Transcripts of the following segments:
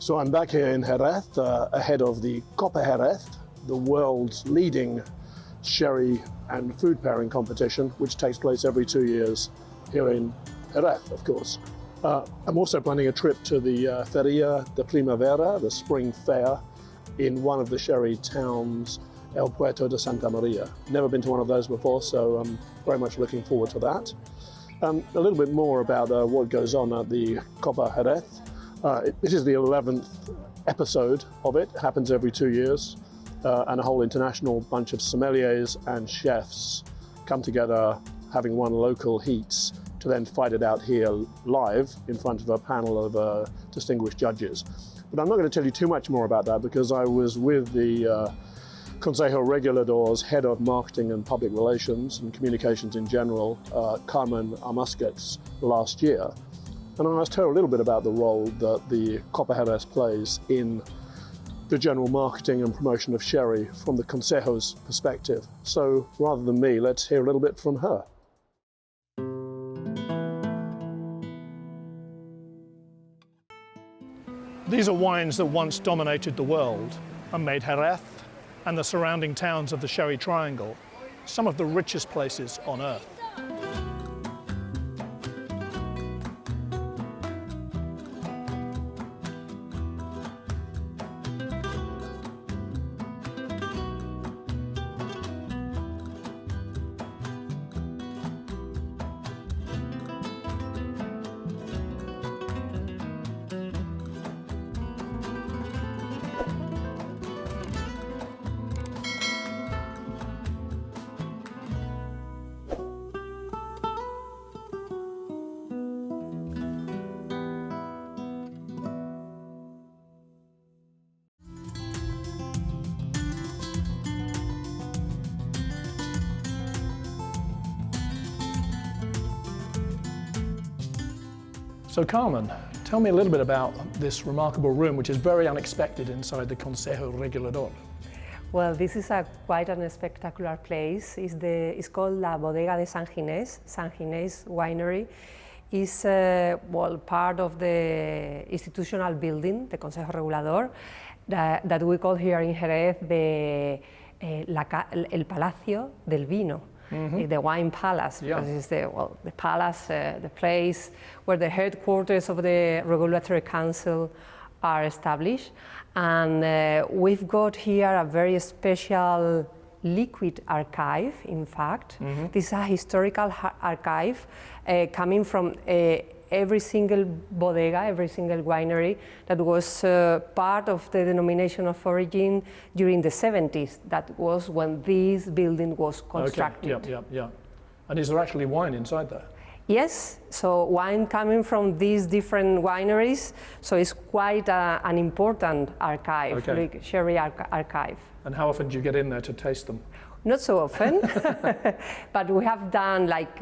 So I'm back here in Jerez, ahead of the Copa Jerez, the world's leading sherry and food pairing competition, which takes place every 2 years here in Jerez, of course. I'm also planning a trip to the Feria de Primavera, the spring fair, in one of the sherry towns, El Puerto de Santa Maria. Never been to one of those before, so I'm very much looking forward to that. A little bit more about what goes on at the Copa Jerez. It is the 11th episode of it. It happens every 2 years, and a whole international bunch of sommeliers and chefs come together, having won local heats, to then fight it out here live in front of a panel of distinguished judges. But I'm not going to tell you too much more about that because I was with the Consejo Regulator's head of marketing and public relations and communications in general, Carmen Amasquets, last year. And I asked her a little bit about the role that the Copa Jerez plays in the general marketing and promotion of sherry from the Consejo's perspective. So rather than me, let's hear a little bit from her. These are wines that once dominated the world and made Jerez and the surrounding towns of the Sherry Triangle some of the richest places on earth. So Carmen, tell me a little bit about this remarkable room, which is very unexpected inside the Consejo Regulator. Well, this is quite a spectacular place. It's called La Bodega de San Ginés. San Ginés Winery is part of the institutional building, the Consejo Regulador, that we call here in Jerez el Palacio del Vino. Mm-hmm. The wine palace, because it's the palace, the place where the headquarters of the Regulatory Council are established. And we've got here a very special liquid archive, in fact. Mm-hmm. This is a historical archive coming from every single bodega, every single winery that was part of the denomination of origin during the 70s. That was when this building was constructed. Okay. Yeah. And is there actually wine inside there? Yes, so wine coming from these different wineries, so it's quite an important archive, like sherry archive. And how often do you get in there to taste them? Not so often, but we have done like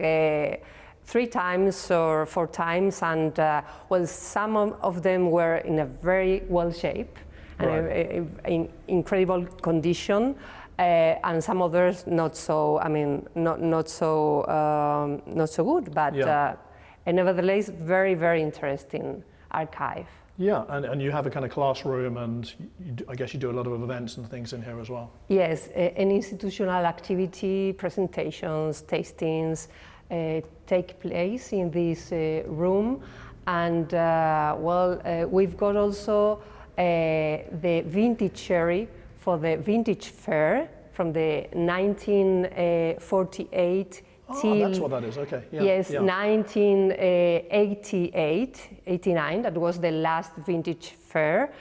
3 times or 4 times, and some of them were in a very well shape and in incredible condition, and some others not so. I mean, not so good, but nevertheless, very, very interesting archive. Yeah, and you have a kind of classroom, and I guess you do a lot of events and things in here as well. Yes, an institutional activity, presentations, tastings. Take place in this room, and we've got also the vintage sherry for the vintage fair from the 1948 till that's what that is. Okay. Yeah, 1988, 89. That was the last vintage fair,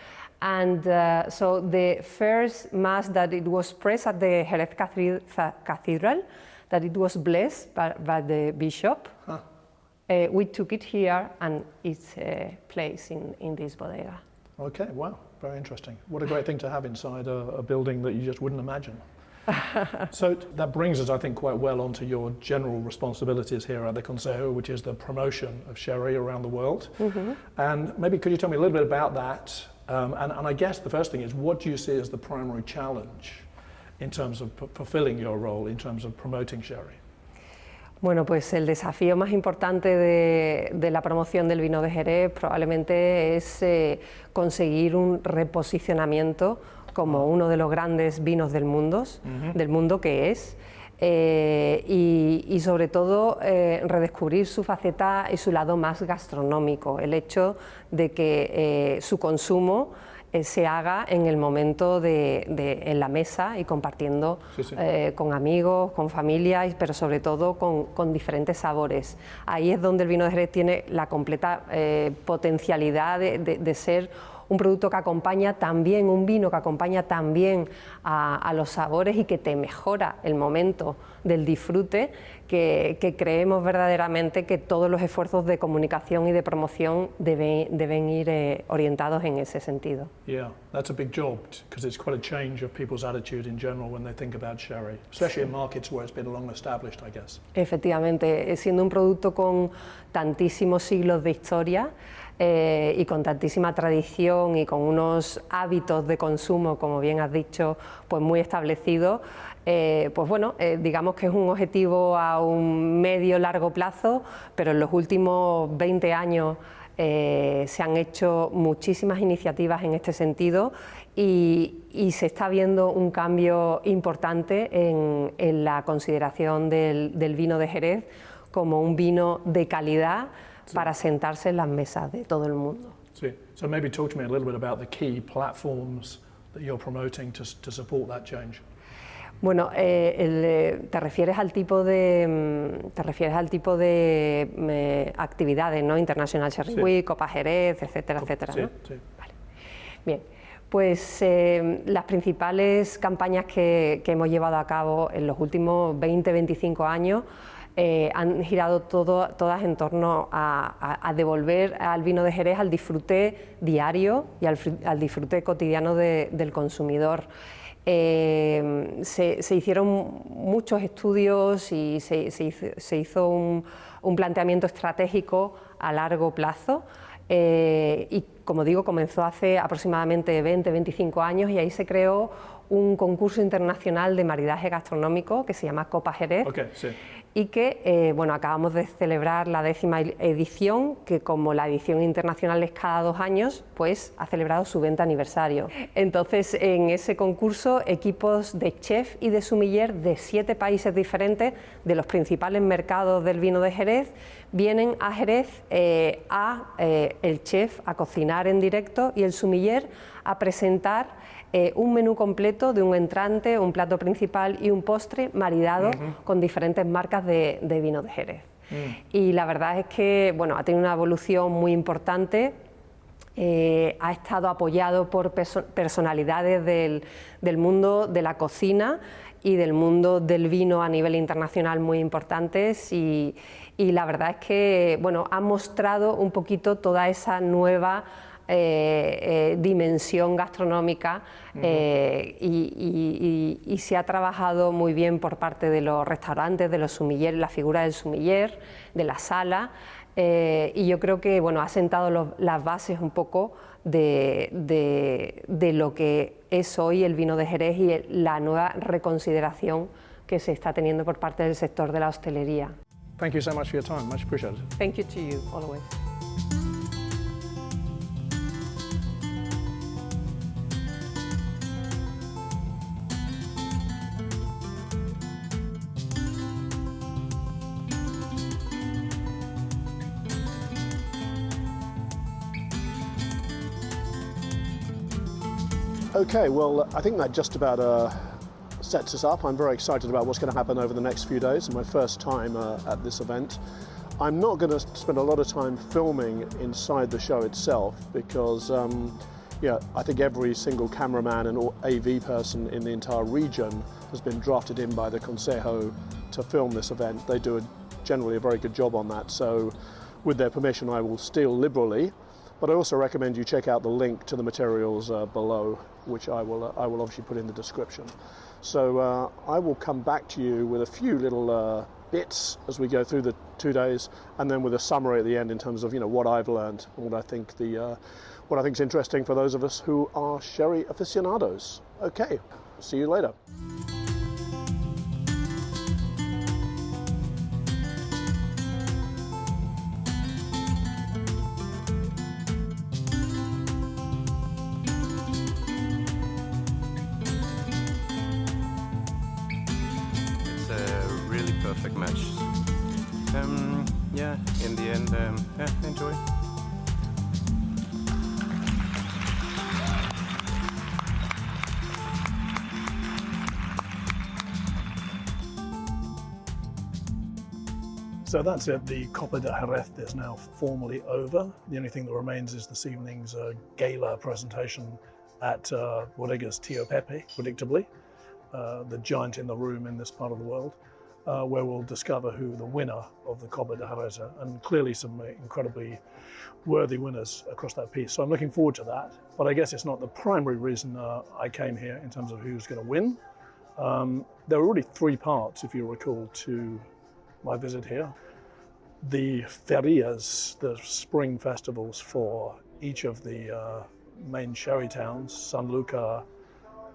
and so the first mass that it was pressed at the Jerez Cathedral. That it was blessed by the bishop. Huh. We took it here, and it's placed in this bodega. Okay, wow, very interesting. What a great thing to have inside a building that you just wouldn't imagine. So that brings us, I think, quite well onto your general responsibilities here at the Consejo, which is the promotion of sherry around the world. Mm-hmm. And maybe could you tell me a little bit about that? And I guess the first thing is, what do you see as the primary challenge in terms of fulfilling your role in terms of promoting sherry? Bueno, pues el desafío más importante de la promoción del vino de Jerez probablemente es conseguir un reposicionamiento como uno de los grandes vinos del mundo que es, y sobre todo redescubrir su faceta y su lado más gastronómico, el hecho de que su consumo se haga en el momento en la mesa y compartiendo con amigos, con familia, pero sobre todo con diferentes sabores. Ahí es donde el vino de Jerez tiene la completa potencialidad de ser un producto que acompaña también, un vino que acompaña también a los sabores y que te mejora el momento del disfrute, que creemos verdaderamente que todos los esfuerzos de comunicación y de promoción deben ir orientados en ese sentido. Yeah, that's a big job because it's quite a change of people's attitude in general when they think about sherry, especially in markets where it's been long established, I guess. Efectivamente, siendo un producto con tantísimos siglos de historia, y con tantísima tradición y con unos hábitos de consumo, como bien has dicho, pues muy establecidos, pues bueno, digamos que es un objetivo a un medio-largo plazo, pero en los últimos 20 años se han hecho muchísimas iniciativas en este sentido y se está viendo un cambio importante en la consideración del vino de Jerez como un vino de calidad para sentarse en las mesas de todo el mundo. Sí. So maybe talk to me a little bit about the key platforms that you're promoting to support that change. Bueno, te refieres al tipo de actividades, ¿no? International Sherry Week, Copa Jerez, etcétera, etcétera, ¿no? Sí. Vale. Bien. Pues las principales campañas que hemos llevado a cabo en los últimos 20-25 años han girado todas en torno a devolver al vino de Jerez al disfrute diario y al disfrute cotidiano del consumidor. Se hicieron muchos estudios y se hizo un planteamiento estratégico a largo plazo. Y como digo, comenzó hace aproximadamente 20-25 años y ahí se creó un concurso internacional de maridaje gastronómico que se llama Copa Jerez. Okay, sí. Y que bueno, acabamos de celebrar la 10ª edición, que como la edición internacional es cada 2 años, pues ha celebrado su 20 aniversario. Entonces, en ese concurso, equipos de chef y de sommelier de 7 países diferentes, de los principales mercados del vino de Jerez, vienen a Jerez el chef a cocinar en directo y el sommelier a presentar un menú completo de un entrante, un plato principal y un postre maridado con diferentes marcas de vino de Jerez. Y la verdad es que bueno, ha tenido una evolución muy importante, ha estado apoyado por personalidades del mundo de la cocina y del mundo del vino a nivel internacional muy importantes y la verdad es que bueno, ha mostrado un poquito toda esa nueva dimensión gastronómica y se ha trabajado muy bien por parte de los restaurantes, de los sommeliers, la figura del sommelier, de la sala, y yo creo que bueno, ha sentado las bases un poco de lo que es hoy el vino de Jerez y la nueva reconsideración que se está teniendo por parte del sector de la hostelería. Thank you so much for your time, much appreciated. Thank you to you, always. Okay, well, I think that just about sets us up. I'm very excited about what's going to happen over the next few days. It's my first time at this event. I'm not going to spend a lot of time filming inside the show itself because I think every single cameraman and AV person in the entire region has been drafted in by the Consejo to film this event. They do generally a very good job on that, so with their permission I will steal liberally. But I also recommend you check out the link to the materials below, which I will obviously put in the description. So I will come back to you with a few little bits as we go through the 2 days, and then with a summary at the end in terms of what I've learned and what I think is interesting for those of us who are sherry aficionados. Okay, see you later. yeah, enjoy. So that's it. The Copa de Jerez is now formally over. The only thing that remains is this evening's gala presentation at Bodegas Tio Pepe, predictably, the giant in the room in this part of the world, where we'll discover who the winner of the Copa de Jerez are, and clearly some incredibly worthy winners across that piece. So I'm looking forward to that. But I guess it's not the primary reason I came here in terms of who's going to win. There were really three parts, if you recall, to my visit here. The ferias, the spring festivals for each of the main sherry towns, San Luca,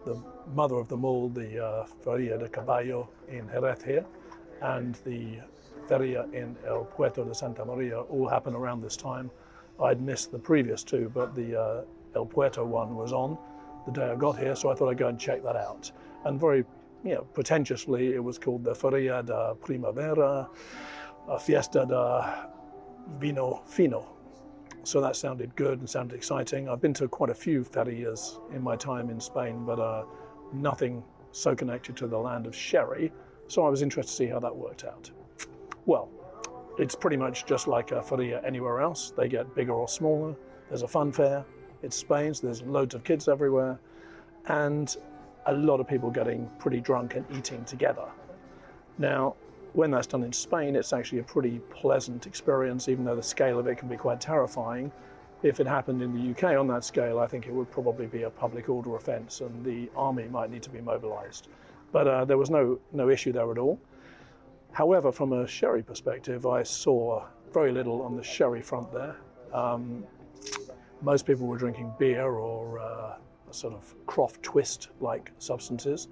the mother of them all, the Feria de Caballo in Jerez here, and the Feria in El Puerto de Santa Maria all happen around this time. I'd missed the previous two, but the El Puerto one was on the day I got here, so I thought I'd go and check that out. And very, pretentiously, it was called the Feria de Primavera, a Fiesta de Vino Fino. So that sounded good and sounded exciting. I've been to quite a few ferias in my time in Spain, but nothing so connected to the land of sherry. So I was interested to see how that worked out. Well, it's pretty much just like a feria anywhere else. They get bigger or smaller. There's a fun fair. It's Spain, so there's loads of kids everywhere. And a lot of people getting pretty drunk and eating together. Now, when that's done in Spain, it's actually a pretty pleasant experience, even though the scale of it can be quite terrifying. If it happened in the UK on that scale, I think it would probably be a public order offence and the army might need to be mobilised. But there was no issue there at all. However, from a sherry perspective, I saw very little on the sherry front there. Most people were drinking beer or a sort of Croft twist-like substances,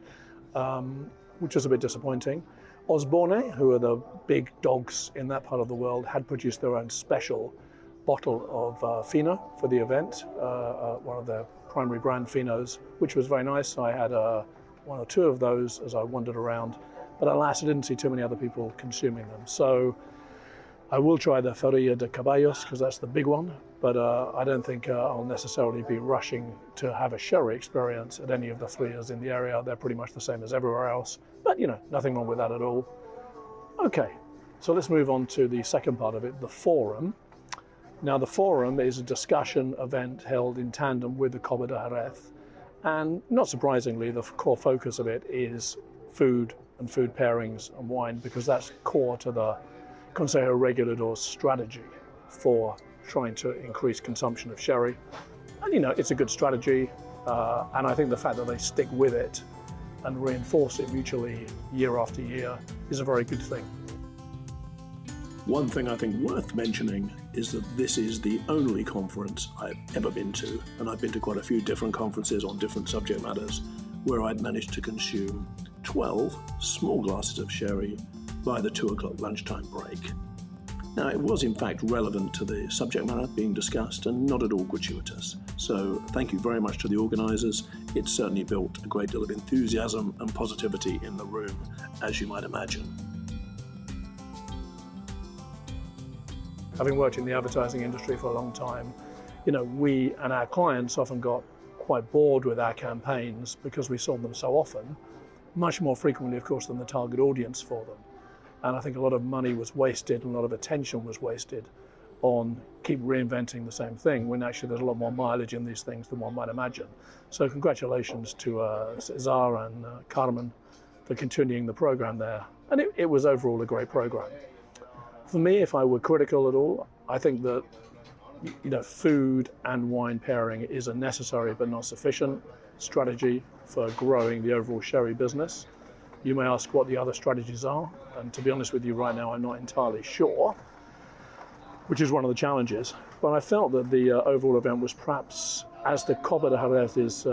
which was a bit disappointing. Osborne, who are the big dogs in that part of the world, had produced their own special bottle of Fino for the event, one of their primary brand Finos, which was very nice. I had one or two of those as I wandered around, but alas, I didn't see too many other people consuming them. So I will try the Feria de Caballos, because that's the big one, but I don't think I'll necessarily be rushing to have a sherry experience at any of the ferias in the area. They're pretty much the same as everywhere else, but nothing wrong with that at all. Okay, so let's move on to the second part of it, the forum. Now, the forum is a discussion event held in tandem with the Copa de Jerez, and not surprisingly, the core focus of it is food and food pairings and wine, because that's core to the Consejo Regulator's strategy for trying to increase consumption of sherry. And it's a good strategy, and I think the fact that they stick with it and reinforce it mutually year after year is a very good thing. One thing I think worth mentioning is that this is the only conference I've ever been to, and I've been to quite a few different conferences on different subject matters, where I'd managed to consume 12 small glasses of sherry by the 2 o'clock lunchtime break. Now, it was in fact relevant to the subject matter being discussed and not at all gratuitous. So thank you very much to the organisers. It certainly built a great deal of enthusiasm and positivity in the room, as you might imagine. Having worked in the advertising industry for a long time, we and our clients often got quite bored with our campaigns because we saw them so often, much more frequently, of course, than the target audience for them. And I think a lot of money was wasted and a lot of attention was wasted on keep reinventing the same thing, when actually there's a lot more mileage in these things than one might imagine. So congratulations to Cesar and Carmen for continuing the program there. And it was overall a great program. For me, if I were critical at all, I think that food and wine pairing is a necessary but not sufficient strategy for growing the overall sherry business. You may ask what the other strategies are, and to be honest with you right now, I'm not entirely sure, which is one of the challenges. But I felt that the overall event was perhaps, as the Copa de Jerez is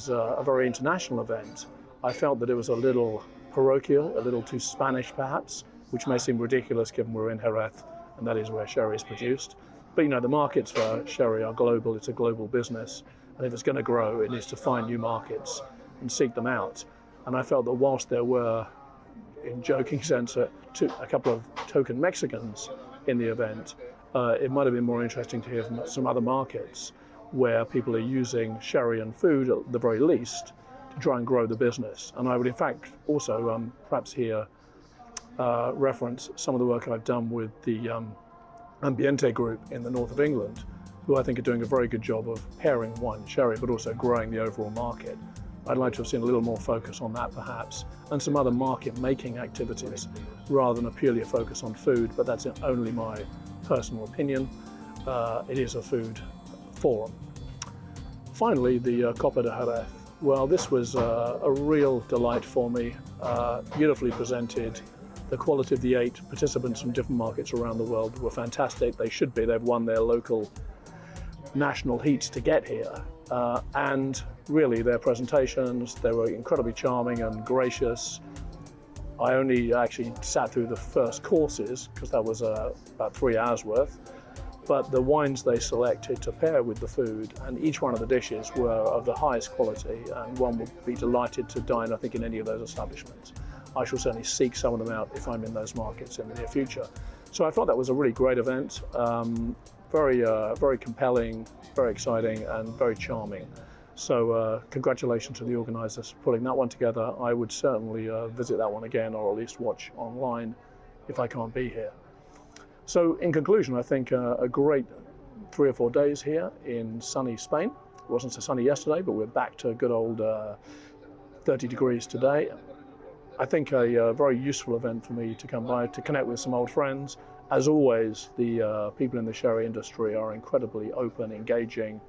a very international event, I felt that it was a little parochial, a little too Spanish perhaps, which may seem ridiculous given we're in Jerez, and that is where sherry is produced. But the markets for sherry are global, it's a global business, and if it's going to grow, it needs to find new markets and seek them out. And I felt that whilst there were, in joking sense, a couple of token Mexicans in the event, it might have been more interesting to hear from some other markets where people are using sherry and food at the very least to try and grow the business. And I would in fact also perhaps here reference some of the work I've done with the Ambiente group in the north of England, who I think are doing a very good job of pairing wine and sherry, but also growing the overall market. I'd like to have seen a little more focus on that perhaps, and some other market making activities rather than purely a focus on food, but that's only my personal opinion. It is a food forum. Finally, the Copa de Jerez. Well, this was a real delight for me, beautifully presented. The quality of the 8 participants from different markets around the world were fantastic. They should be. They've won their local national heats to get here. And really their presentations, they were incredibly charming and gracious. I only actually sat through the first courses because that was about 3 hours worth. But the wines they selected to pair with the food, and each one of the dishes were of the highest quality, and one would be delighted to dine, I think, in any of those establishments. I shall certainly seek some of them out if I'm in those markets in the near future. So I thought that was a really great event, very compelling, very exciting, and very charming. So congratulations to the organisers for putting that one together. I would certainly visit that one again, or at least watch online if I can't be here. So in conclusion, I think a great 3 or 4 days here in sunny Spain. It wasn't so sunny yesterday, but we're back to good old 30 degrees today. I think a very useful event for me to come by, to connect with some old friends. As always, the people in the sherry industry are incredibly open, engaging,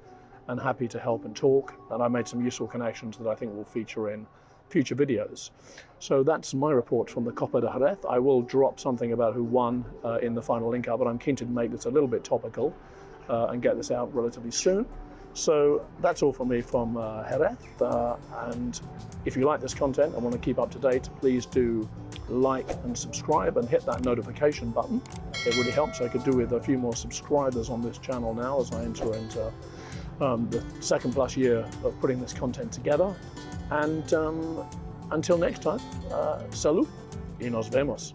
and happy to help and talk. And I made some useful connections that I think will feature in future videos. So that's my report from the Copa de Jerez. I will drop something about who won in the final link up, but I'm keen to make this a little bit topical and get this out relatively soon. So that's all from me from Jerez. And if you like this content and want to keep up to date, please do like and subscribe and hit that notification button. It really helps. I could do with a few more subscribers on this channel now as I enter into the 2+ year of putting this content together. And until next time, salud y nos vemos.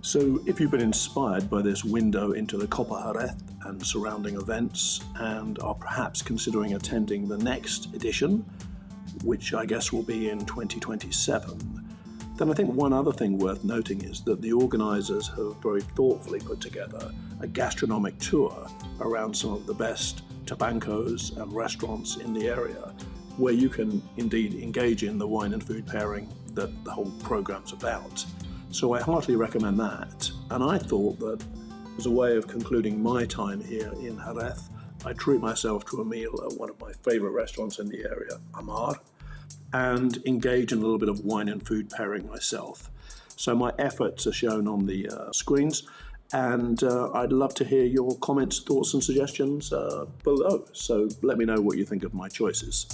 So if you've been inspired by this window into the Copa Jerez and surrounding events and are perhaps considering attending the next edition, which I guess will be in 2027, then I think one other thing worth noting is that the organisers have very thoughtfully put together a gastronomic tour around some of the best tabancos and restaurants in the area, where you can indeed engage in the wine and food pairing that the whole programme's about. So I heartily recommend that. And I thought that as a way of concluding my time here in Jerez, I'd treat myself to a meal at one of my favourite restaurants in the area, Amar, and engage in a little bit of wine and food pairing myself. So my efforts are shown on the screens, and I'd love to hear your comments, thoughts and suggestions below. So let me know what you think of my choices.